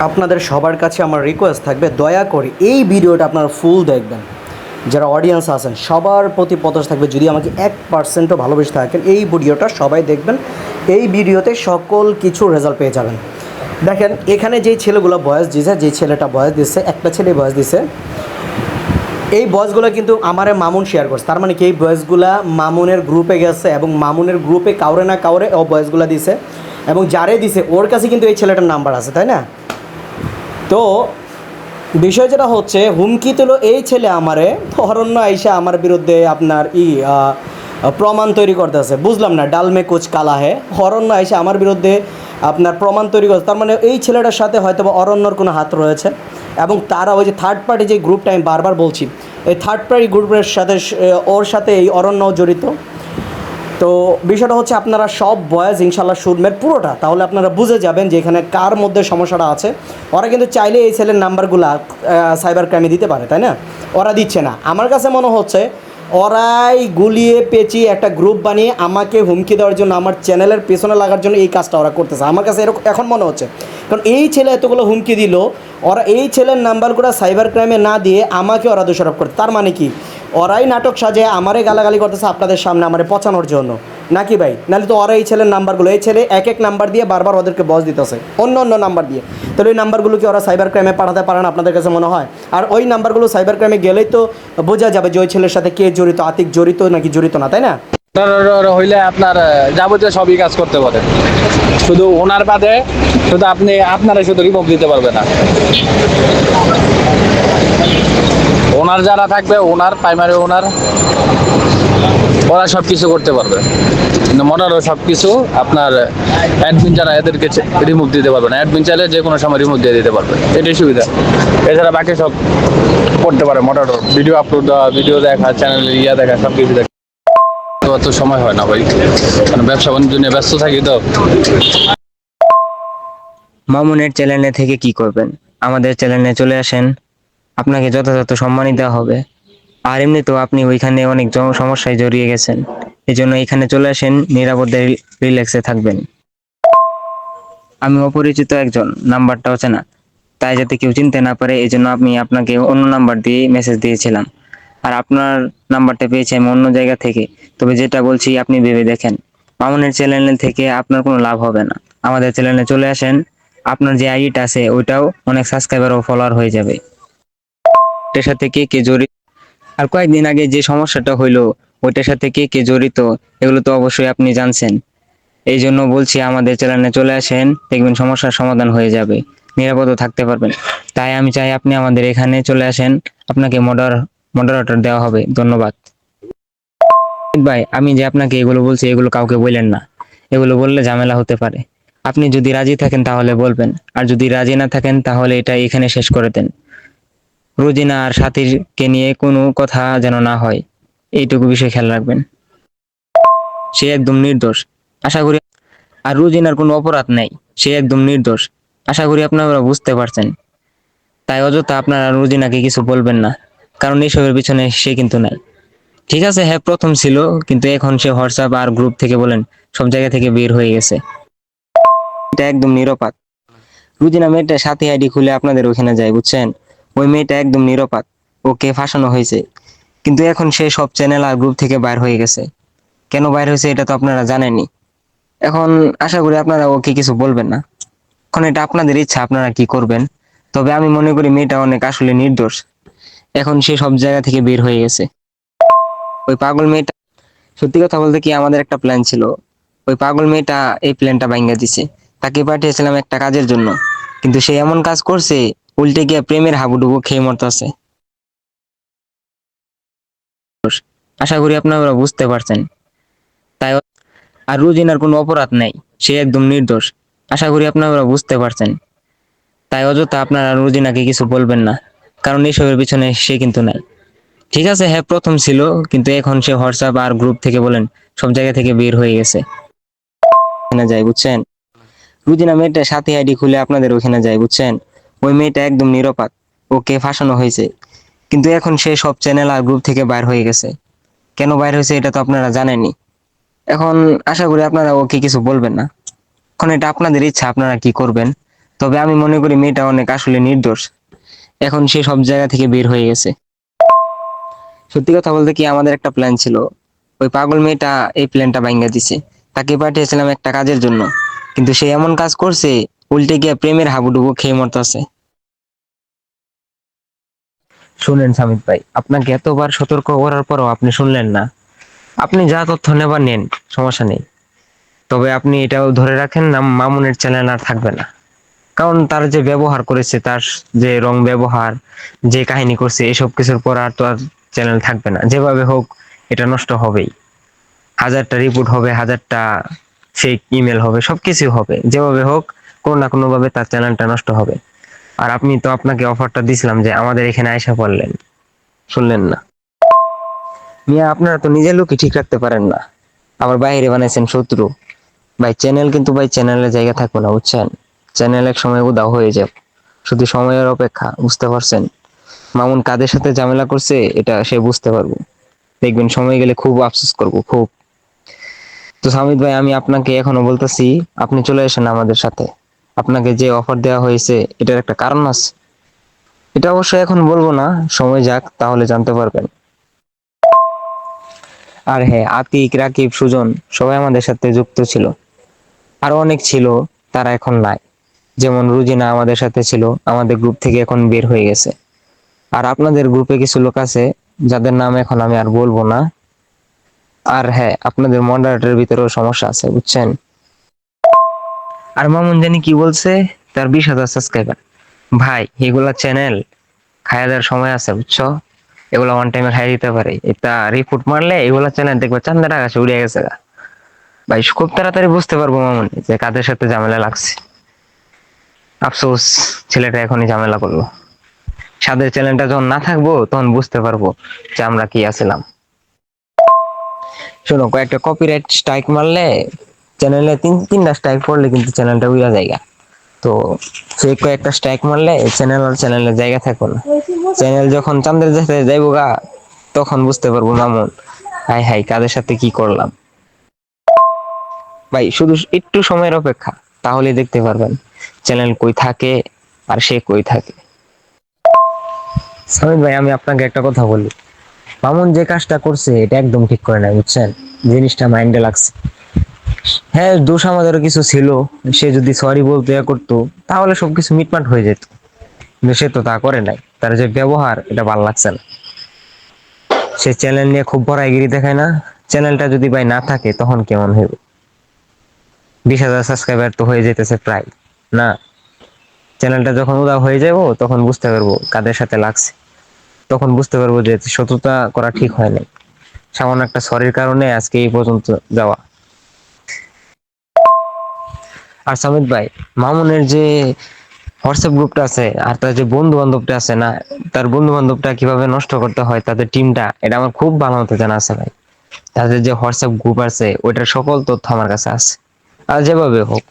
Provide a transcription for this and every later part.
আপনাদের সবার কাছে আমার রিকোয়েস্ট থাকবে, দয়া করে এই ভিডিওটা আপনারা ফুল দেখবেন। যারা অডিয়েন্স আছেন সবার প্রতি প্রত্যাশা থাকবে, যদি আমাকে 1%ও ভালোবেসে থাকেন এই ভিডিওটা সবাই দেখবেন। এই ভিডিওতে সকল কিছু রেজাল্ট পেয়ে যাবেন। দেখেন এখানে যেই ছেলেগুলো বয়স দিয়েছে, যেই ছেলেটা বয়স দিচ্ছে, একটা ছেলে বয়স দিচ্ছে, এই বয়সগুলো কিন্তু আমারে মামুন শেয়ার করছে। তার মানে কি এই বয়সগুলা মামুনের গ্রুপে গেছে এবং মামুনের গ্রুপে কাউরে না কাউরে ও বয়সগুলো দিছে, এবং যারে দিছে ওর কাছে কিন্তু এই ছেলেটার নাম্বার আছে, তাই না? তো বিষয় যেটা হচ্ছে, হুমকি তুলো এই ছেলে আমারে অরণ্য আইসা আমার বিরুদ্ধে আপনার প্রমাণ তৈরি করতেছে। বুঝলাম না, ডালমে কুচ কালা হে, অরণ্য আইসা আমার বিরুদ্ধে আপনার প্রমাণ তৈরি করছে। তার মানে এই ছেলেটার সাথে হয়তো বা অরণ্যর কোনো হাত রয়েছে, এবং তারা ওই যে থার্ড পার্টি যে গ্রুপটা আমি বারবার বলছি, এই থার্ড পার্টি গ্রুপের সাথে ওর সাথে এই অরণ্যও জড়িত। তো বিষয়টা হচ্ছে আপনারা সব বয়েজ ইনশাল্লাহ শুনবেন পুরোটা, তাহলে আপনারা বুঝে যাবেন যে এখানে কার মধ্যে সমস্যাটা আছে। ওরা কিন্তু চাইলে এই ছেলের নাম্বারগুলো সাইবার ক্রাইমে দিতে পারে, তাই না? ওরা দিচ্ছে না। আমার কাছে মনে হচ্ছে ওরাই গুলিয়ে পেঁচিয়ে একটা গ্রুপ বানিয়ে আমাকে হুমকি দেওয়ার জন্য, আমার চ্যানেলের পেছনে লাগার জন্য এই কাজটা ওরা করতেছে। আমার কাছে এরকম এখন মনে হচ্ছে, কারণ এই ছেলে এতগুলো হুমকি দিল, ওরা এই ছেলের নাম্বারগুলো সাইবার ক্রাইমে না দিয়ে আমাকে ওরা দোষারোপ করতে। তার মানে কি ওরাই নাটক সাজে আমারে গালাগালি করতেছে আপনাদের সামনে আমারে পচানোর জন্য, নাকি ভাই? নাহলে তো ওরা এই ছেলের নাম্বারগুলো, এই ছেলে এক এক নাম্বার দিয়ে বারবার ওদেরকে বস দিতেছে অন্য অন্য নাম্বার দিয়ে। তাহলে ওই নাম্বারগুলো কি ওরা সাইবার ক্রাইমে পাঠাতে পারে না আপনাদের কাছে মনে হয়? আর ওই নাম্বারগুলো সাইবার ক্রাইমে গেলেই তো বোঝা যাবে যে ওই ছেলের সাথে কে জড়িত, আতিক জড়িত নাকি জড়িত না, তাই না? হইলে আপনার যাবতীয় সবই কাজ করতে পারে, শুধু ওনার বাদে শুধু আপনারা শুধু রিমুভ দিতে পারবে না। ওনার যারা থাকবে, ওনার প্রাইমারি ওনার, ওরা সবকিছু করতে পারবে, কিন্তু মনারও সবকিছু আপনার অ্যাডমিন যারা এদেরকে রিমুভ দিতে পারবে না। অ্যাডমিন চাইলে যে কোনো সময় রিমুভ দিয়ে দিতে পারবে, এটাই সুবিধা। এছাড়া বাকি সব করতে পারে মোটামুটি, ভিডিও আপলোড দেওয়া, ভিডিও দেখা, চ্যানেলে দেখা, সব কিছু দেখা। অত সময় হয় না ভাই, কারণ ব্যবসা বাণিজ্য নিয়ে ব্যস্ত থাকি তো। মামুনের চ্যানেলে থেকে কি করবেন? আমাদের চ্যানেলে চলে আসেন, আপনাকে যথাযথ সম্মানই দেওয়া হবে। আর এমনিতেও আপনি ওইখানে অনেক সমস্যায় জড়িয়ে গেছেন, এই জন্য এখানে চলে আসেন, নিরাপদে রিল্যাক্সে থাকবেন। আমি অপরিচিত একজন, নাম্বারটা হচ্ছে না, তাই যাতে কেউ চিনতে না পারে এই জন্য আমি আপনাকে অন্য নাম্বার দিয়ে মেসেজ দিয়েছিলাম। আর আপনার নাম্বারটা পেয়েছি আমি অন্য জায়গা থেকে। তবে যেটা বলছি আপনি ভেবে দেখেন, মামুনের চ্যানেল থেকে আপনার কোনো লাভ হবে না। আমাদের চ্যানেলে চলে আসেন, আপনার যে আইডিটা আছে ওইটাও অনেক সাবস্ক্রাইবার ও ফলোয়ার হয়ে যাবে। এটার সাথে কে কে জড়িত, আর কয়েকদিন আগে যে সমস্যাটা হইলো ওইটার সাথে কে কে জড়িত এগুলো তো অবশ্যই আপনি জানছেন। এই জন্য বলছি আমাদের চ্যানেলে চলে আসেন, দেখবেন সমস্যার সমাধান হয়ে যাবে, নিরাপদ থাকতে পারবেন। তাই আমি চাই আপনি আমাদের এখানে চলে আসেন, আপনাকে মডারেটর দেওয়া হবে। ধন্যবাদ ভাই। আমি যে আপনাকে এগুলো বলছি এগুলো কাউকে বললেন না, এগুলো বললে ঝামেলা হতে পারে। আপনি যদি রাজি থাকেন তাহলে বলবেন, আর যদি রাজি না থাকেন তাহলে এটা এখানে শেষ করে দেন। রোজিনা আর সাথীরকে নিয়ে কোনো কথা যেন না হয়, এইটুকু বিষয় খেয়াল রাখবেন। সে একদম নির্দোষ, আশা করি। আর রুজিনার কোনো অপরাধ নাই, সে একদম নির্দোষ, আশা করি আপনারা বুঝতে পারছেন। তাই অযথা আপনারা রুজিনাকে কিছু বলবেন না, কারণ এইসবের পিছনে সে কিন্তু নাই। ঠিক আছে, হ্যাঁ প্রথম ছিল, কিন্তু এখন সে হোয়াটসঅ্যাপ আর গ্রুপ থেকে বলেন সব জায়গা থেকে বের হয়ে গেছে। এটা একদম নিরপরাধ। রুজিনা মেয়েটা সাথী আইডি খুলে আপনাদের ওখানে যায়, বুঝছেন? ওই মেয়েটা একদম নিরপরাধ, ওকে ফাঁসানো হয়েছে। কিন্তু এখন সে সব চ্যানেল আর গ্রুপ থেকে বাইর হয়ে গেছে। কেন বাইর হয়েছে এটা তো আপনারা জানেনই। এখন আশা করি আপনারা ওকে কিছু বলবেন না। এখন এটা আপনাদের ইচ্ছা, আপনারা কি করবেন। তবে আমি মনে করি মেয়েটা অনেক আসলে নির্দোষ, এখন সে সব জায়গা থেকে বের হয়ে গেছে। ওই পাগল মেয়েটা, সত্যি কথা বলতে কি আমাদের একটা প্ল্যান ছিল, ওই পাগল মেয়েটা এই প্ল্যানটা ভাঙিয়ে দিছে। তাকে পাঠিয়েছিলাম একটা কাজের জন্য, কিন্তু সে এমন কাজ করছে, উল্টে গিয়ে প্রেমের হাবুডুবু খেয়ে মরতেছে। আশা করি আপনারা বুঝতে পারছেন। তাই আর রুজিনার কোনো অপরাধ নাই, সে একদম নির্দোষ, আশা করি আপনারা বুঝতে পারছেন। তাই অযথা আপনারা রুজিনাকে কিছু বলবেন না, কারণ এইসবের পিছনে সে কিন্তু নাই। ঠিক আছে, হ্যাঁ প্রথম ছিল, কিন্তু এখন সে হোয়াটসঅ্যাপ আর গ্রুপ থেকে বলেন সব জায়গা থেকে বের হয়ে গেছে। ওখানে যায়, বুঝছেন? রুজিনা মেয়েটা সাথী আইডি খুলে আপনাদের ওখানে যায়, বুঝছেন? ওই মেয়েটা একদম নিরপরাধ, ওকে ফাঁসানো হয়েছে। কিন্তু এখন সে সব চ্যানেল আর গ্রুপ থেকে বাইর হয়ে গেছে। কেন বাইর হয়েছে এটা তো আপনারা জানেনই। এখন আশা করি আপনারা ওকে কিছু বলবেন না। এখন এটা আপনাদের ইচ্ছা, আপনারা কি করবেন। তবে আমি মনে করি মেয়েটা অনেক আসলে নির্দোষ। এখন সে সব জায়গা থেকে বের হয়ে গেছে। সত্যি কথা বলতে কি, আমাদের একটা প্ল্যান ছিল, ওই পাগল মেয়েটা এই প্ল্যানটা ভাঙিয়ে দিছে। তাকে পাঠিয়েছিলাম একটা কাজের জন্য, কিন্তু সে এমন কাজ করছে, উল্টে গিয়ে প্রেমের হাবুডুবু খেয়ে মরতেছে। শুনেন সামিত ভাই, আপনাকে এতবার সতর্ক করার পরও আপনি শুনলেন না। আপনি যা তথ্য নেবার নেন, সমস্যা নেই। তবে আপনি এটাও ধরে রাখেন না, মামুনের চ্যানেল আর থাকবে না। কারণ তার যে ব্যবহার করেছে, তার যে রং ব্যবহার, যে কাহিনী করছে, এসব কিছুর পর আর তো আর চ্যানেল থাকবে না। যেভাবে হোক এটা নষ্ট হবেই। হাজারটা রিপোর্ট হবে, হাজারটা ফেক ইমেল হবে, সবকিছু হবে, যেভাবে হোক কোনো না কোনো ভাবে তার চ্যানেলটা নষ্ট হবে। আর আপনি তো, আপনাকে অফারটা দিছিলাম যে আমাদের এখানে আয়সা পড়লেন, শুনলেন না। মিয়া, আপনারা তো নিজের লোকই ঠিক রাখতে পারেন না, আবার বাইরে বানাইছেন শত্রু। ভাই চ্যানেল কিন্তু, ভাই চ্যানেলের জায়গা থাকবে না, বুঝছেন? চ্যানেল এক সময় উধাও হয়ে যাবে, শুধু সময়ের অপেক্ষা, বুঝতে পারছেন? মামুন কাদের সাথে ঝামেলা করছে এটা সে বুঝতে পারবো, দেখবেন সময় গেলে খুব আফসোস করবো, খুব। তো সামিত ভাই, আমি আপনাকে এখনো বলতেছি, আপনি চলে আসেন আমাদের সাথে। আপনাকে যে অফার দেওয়া হয়েছে এটার একটা কারণ আছে, এটা অবশ্যই এখন বলবো না, সময় যাক তাহলে জানতে পারবেন। আর হ্যাঁ, আতিক, রাকিব, সুজন সবাই আমাদের সাথে যুক্ত ছিল। আরো অনেক ছিল, তারা এখন নাই। যেমন রুজিনা আমাদের সাথে ছিল, আমাদের গ্রুপ থেকে এখন বের হয়ে গেছে। আর আপনাদের গ্রুপে কিছু লোক আছে যাদের নাম এখন আমি আর বলবো না। আর হ্যাঁ, আপনাদের মডারেটরের ভিতরেও সমস্যা আছে, বুঝছেন? আর মামুন জানি কি বলছে, তার 20,000 সাবস্ক্রাইবার। ভাই, এগুলা চ্যানেল খায়া দেওয়ার সময় আছে, বুঝছো? এগুলা ওয়ান টাইমে খাই দিতে পারে। এটা রিপোর্ট মারলে এগুলা চ্যানেল দেখবে চান্দের আকাশে উড়ে গেছে গা। ভাই খুব তাড়াতাড়ি বুঝতে পারবো মামুন যে কাদের সাথে ঝামেলা লাগছে। আফসোস, ছেলেটা এখনই ঝামেলা করলো। সাদের চ্যানেলটা যখন না থাকবো তখন বুঝতে পারবো যে আমরা কি আছিলাম। শোনো, কয়েকটা কপিরাইট স্ট্রাইক মারলে, চ্যানেলে তিনটা স্ট্রাইক পড়লে কিন্তু চ্যানেলটা উড়া জায়গা। তো সে কয়েকটা স্ট্রাইক মারলে চ্যানেল আর চ্যানেলের জায়গা থাকবো না। চ্যানেল যখন চান্দের দেশে যাইবো গা, তখন বুঝতে পারবো মামুন, হাই হাই কাদের সাথে কি করলাম। ভাই শুধু একটু সময়ের অপেক্ষা, তাহলে দেখতে পারবেন চ্যানেল কই থাকে আর সে কই থাকে। সামিদ ভাই, আমি আপনাকে একটা কথা বলি, মামুন যে কাজটা করছে এটা একদম ঠিক করে না, বুঝছেন? জিনিসটা মাইন্ডে লাগছে। হ্যাঁ, দোষ আমাদেরও কিছু ছিল। সে যদি সরি বলতে করতো তাহলে সবকিছু মিটমাট হয়ে যেত, কিন্তু সে তো তা করে নাই। তার যে ব্যবহার, এটা ভালো লাগছে না। সে চ্যানেল নিয়ে খুব বড়াইগিরি দেখায় না? চ্যানেলটা যদি ভাই না থাকে তখন কেমন হইব? 20,000 সাবস্ক্রাইবার তো হয়ে যেতেছে প্রায়, না? চ্যানেলটা যখন উদাও হয়ে যাবো তখন বুঝতে পারবো কাদের সাথে লাগছে। তখন বুঝতে পারবো যে শত্রুতা করা ঠিক হয় নাই। সামান্য একটা সরির কারণে আজকে এই পর্যন্ত যাওয়া। আর সামিত ভাই, মামুনের যে হোয়াটসঅ্যাপ গ্রুপটা আছে আর তার যে বন্ধু বান্ধবটা আছে না, তার বন্ধু বান্ধবটা কিভাবে নষ্ট করতে হয়, তাদের টিমটা, এটা আমার খুব ভালো মতো জানা আছে ভাই। তাদের যে হোয়াটসঅ্যাপ গ্রুপ আছে ওইটার সকল তথ্য আমার কাছে আছে। আর যেভাবে হোক,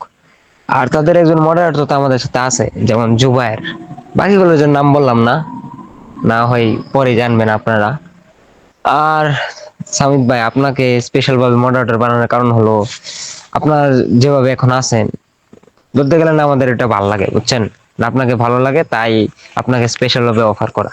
আর তাদের একজন মডারেটর তো আমাদের সাথে আছে, যেমন জুবায়ের। বাকিগুলোর জন্য নাম বললাম না, না হয় পরে জানবেন আপনারা। আর সামিত ভাই, আপনাকে স্পেশাল ভাবে মডারেটর বানানোর কারণ হলো, আপনার যেভাবে এখন আছেন, বলতে গেলে না আমাদের এটা ভালো লাগে, বুঝছেন? না আপনাকে ভালো লাগে, তাই আপনাকে স্পেশাল ভাবে অফার করা।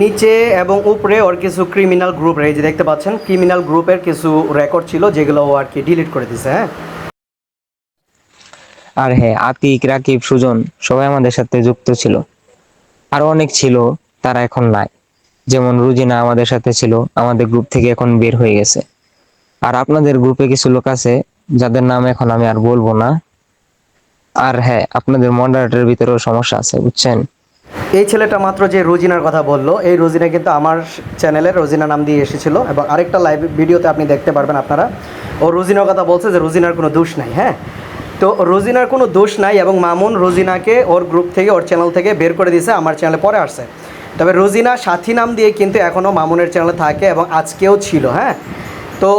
নিচে এবং উপরে ওর কিছু ক্রিমিনাল গ্রুপ, এই যে দেখতে পাচ্ছেন ক্রিমিনাল গ্রুপের কিছু রেকর্ড ছিল যেগুলো ও আর কি ডিলিট করে দিছে। হ্যাঁ, আর হ্যাঁ, আতিক, রাকিব, সুজন সবাই আমাদের সাথে যুক্ত ছিল। আরো অনেক ছিল, তারা এখন নাই। যেমন রুজিনা আমাদের সাথে ছিল, আমাদের গ্রুপ থেকে এখন বের হয়ে গেছে। আর আপনাদের গ্রুপে কিছু লোক আছে যাদের নাম এখন আমি আর বলবো না। আর হ্যাঁ, আপনাদের মডারেটরের ভিতরেও সমস্যা আছে, বুঝছেন? এই ছেলেটা মাত্র যে রোজিনার কথা বললো, এই রোজিনা কিন্তু আমার চ্যানেলের রোজিনা নাম দিয়ে এসেছিল, এবং আরেকটা লাইভ ভিডিওতে আপনি দেখতে পারবেন আপনারা, ও রোজিনার কথা বলছে যে রোজিনার কোনো দোষ নাই। হ্যাঁ, তো রোজিনার কোনো দোষ নাই, এবং মামুন রোজিনাকে ওর গ্রুপ থেকে, ওর চ্যানেল থেকে বের করে দিয়েছে, আমার চ্যানেলে পরে আসছে। তবে রোজিনা সাথী নাম দিয়ে কিন্তু এখনও মামুনের চ্যানেলে থাকে, এবং আজকেও ছিল। হ্যাঁ, তো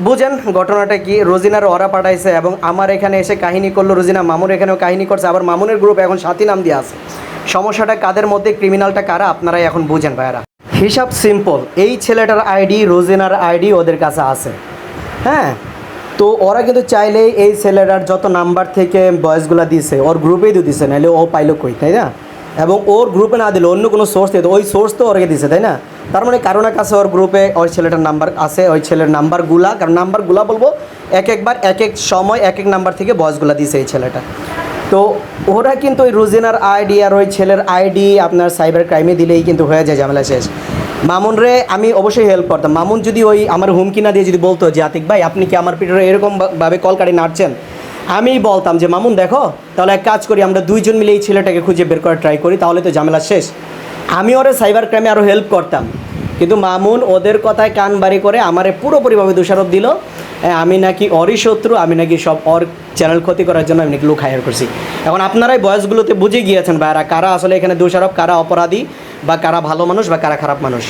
বুঝেন ঘটনাটা কি, রোজিনার ওরা পাঠাইছে এবং আমার এখানে এসে কাহিনী করলো, রোজিনা মামুন এখানেও কাহিনী করছে, আবার মামুনের গ্রুপ এখন সাথী নাম দিয়ে আছে। সমস্যাটা কাদের মধ্যে, ক্রিমিনালটা কারা, আপনারাই এখন বুঝেন ভাইয়ারা। হিসাব সিম্পল, এই ছেলেটার আইডি, রোজিনার আইডি ওদের কাছে আছে। হ্যাঁ, তো ওরা কিন্তু চাইলেই এই ছেলেটার যত নাম্বার থেকে বয়েসগুলো দিছে ওর গ্রুপেই তো দিছে, নাহলে ও পাইলো কই, তাই না? এবং ওর গ্রুপে না দিলে অন্য কোনো সোর্স দিত, ওই সোর্স তো ওরকে দিছে, তাই না? তার মানে কারোর কাছে ওর গ্রুপে ওই ছেলেটার নাম্বার আছে, ওই ছেলের নাম্বারগুলা, কারণ নাম্বারগুলা বলবো একবার এক এক সময় এক এক নাম্বার থেকে বয়েসগুলো দিছে এই ছেলেটা। তো ওরা কিন্তু ওই রুজিনার আইডি আর ওই ছেলের আইডি আপনার সাইবার ক্রাইমে দিলেই কিন্তু হয়ে যায় ঝামেলা শেষ। মামুন রে আমি অবশ্যই হেল্প করতাম। মামুন যদি ওই আমার হুমকি না দিয়ে যদি বলতো যে আতিক ভাই আপনি কি আমার পিঠে এরকমভাবে কল কাটি নাড়ছেন, আমি বলতাম যে মামুন দেখো তাহলে এক কাজ করি, আমরা দুইজন মিলে এই ছেলেটাকে খুঁজে বের করার ট্রাই করি, তাহলে তো ঝামেলা শেষ। আমি ওরে সাইবার ক্রাইমে আরও হেল্প করতাম, কিন্তু মামুন ওদের কথায় কান বাড়ি করে আমারে পুরোপুরিভাবে দোষারোপ দিল আমি নাকি অরই শত্রু, আমি নাকি সব ওর চ্যানেল ক্ষতি করার জন্য আমি নাকি লোক হায়ার করছি। এখন আপনারাই বয়সগুলোতে বুঝে গিয়েছেন ভাইরা কারা আসলে এখানে দোষারোপ, কারা অপরাধী, বা কারা ভালো মানুষ বা কারা খারাপ মানুষ।